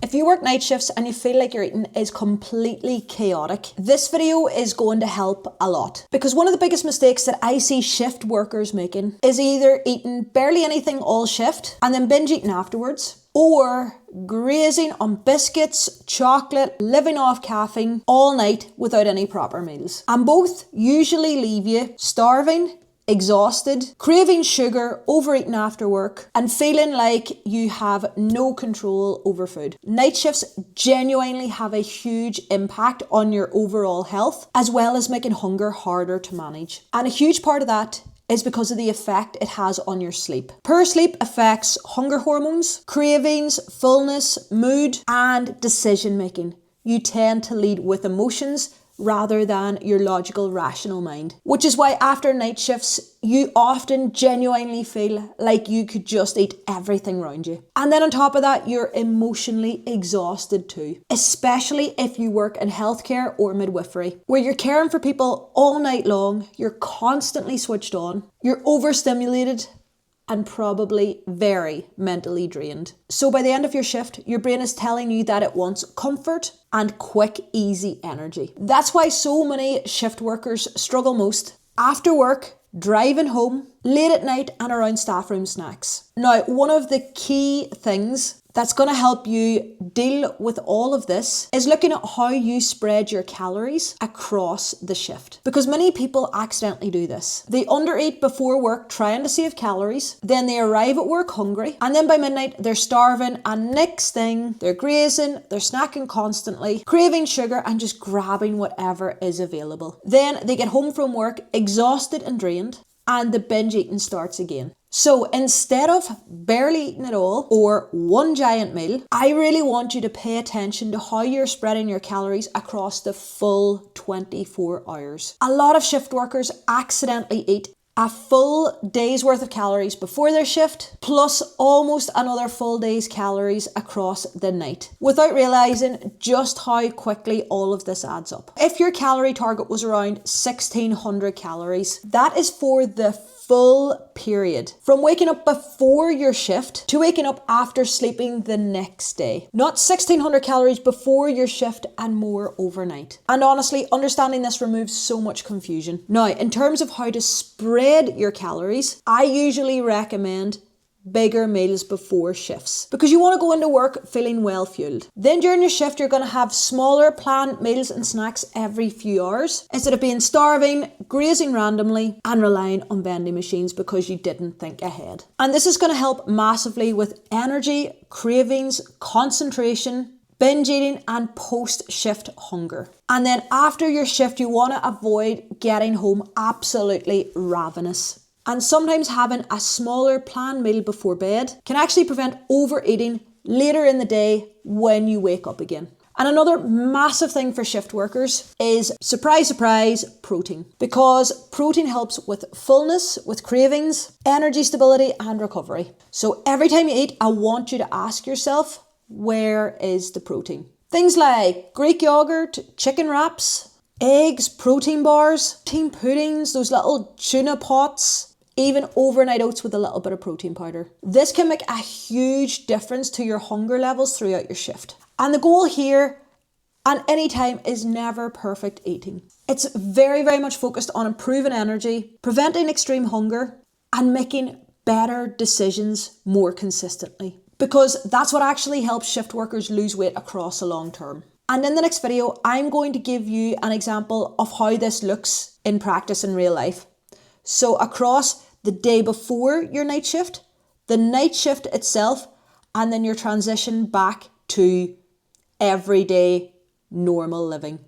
If you work night shifts and you feel like your eating is completely chaotic, this video is going to help a lot. Because one of the biggest mistakes that I see shift workers making is either eating barely anything all shift and then binge eating afterwards, or grazing on biscuits, chocolate, living off caffeine all night without any proper meals. And both usually leave you starving, exhausted, craving sugar, overeating after work, and feeling like you have no control over food. Night shifts genuinely have a huge impact on your overall health, as well as making hunger harder to manage. And a huge part of that is because of the effect it has on your sleep. Poor sleep affects hunger hormones, cravings, fullness, mood, and decision making. You tend to lead with emotions rather than your logical, rational mind. Which is why after night shifts, you often genuinely feel like you could just eat everything around you. And then on top of that, you're emotionally exhausted too. Especially if you work in healthcare or midwifery, where you're caring for people all night long, you're constantly switched on, you're overstimulated, and probably very mentally drained. So by the end of your shift, your brain is telling you that it wants comfort and quick, easy energy. That's why so many shift workers struggle most after work, driving home, late at night, and around staff room snacks. Now, one of the key things that's going to help you deal with all of this is looking at how you spread your calories across the shift. Because many people accidentally do this. They undereat before work trying to save calories, then they arrive at work hungry, and then by midnight they're starving, and next thing they're grazing, they're snacking constantly, craving sugar and just grabbing whatever is available. Then they get home from work exhausted and drained, and the binge eating starts again. So instead of barely eating at all or one giant meal, I really want you to pay attention to how you're spreading your calories across the full 24 hours. A lot of shift workers accidentally eat a full day's worth of calories before their shift, plus almost another full day's calories across the night, without realizing just how quickly all of this adds up. If your calorie target was around 1600 calories, that is for the full period, from waking up before your shift to waking up after sleeping the next day. Not 1600 calories before your shift and more overnight. And honestly, understanding this removes so much confusion. Now, in terms of how to spread your calories, I usually recommend bigger meals before shifts, because you want to go into work feeling well fueled. Then during your shift, you're going to have smaller planned meals and snacks every few hours, instead of being starving, grazing randomly, and relying on vending machines because you didn't think ahead. And this is going to help massively with energy, cravings, concentration, binge eating, and post-shift hunger. And then after your shift, you want to avoid getting home absolutely ravenous. And sometimes having a smaller planned meal before bed can actually prevent overeating later in the day when you wake up again. And another massive thing for shift workers is, surprise, surprise, protein. Because protein helps with fullness, with cravings, energy stability, and recovery. So every time you eat, I want you to ask yourself, where is the protein? Things like Greek yogurt, chicken wraps, eggs, protein bars, protein puddings, those little tuna pots, even overnight oats with a little bit of protein powder. This can make a huge difference to your hunger levels throughout your shift. And the goal here and anytime is never perfect eating. It's very, very much focused on improving energy, preventing extreme hunger, and making better decisions more consistently. Because that's what actually helps shift workers lose weight across the long term. And in the next video, I'm going to give you an example of how this looks in practice in real life. So across the day before your night shift, the night shift itself, and then your transition back to everyday normal living.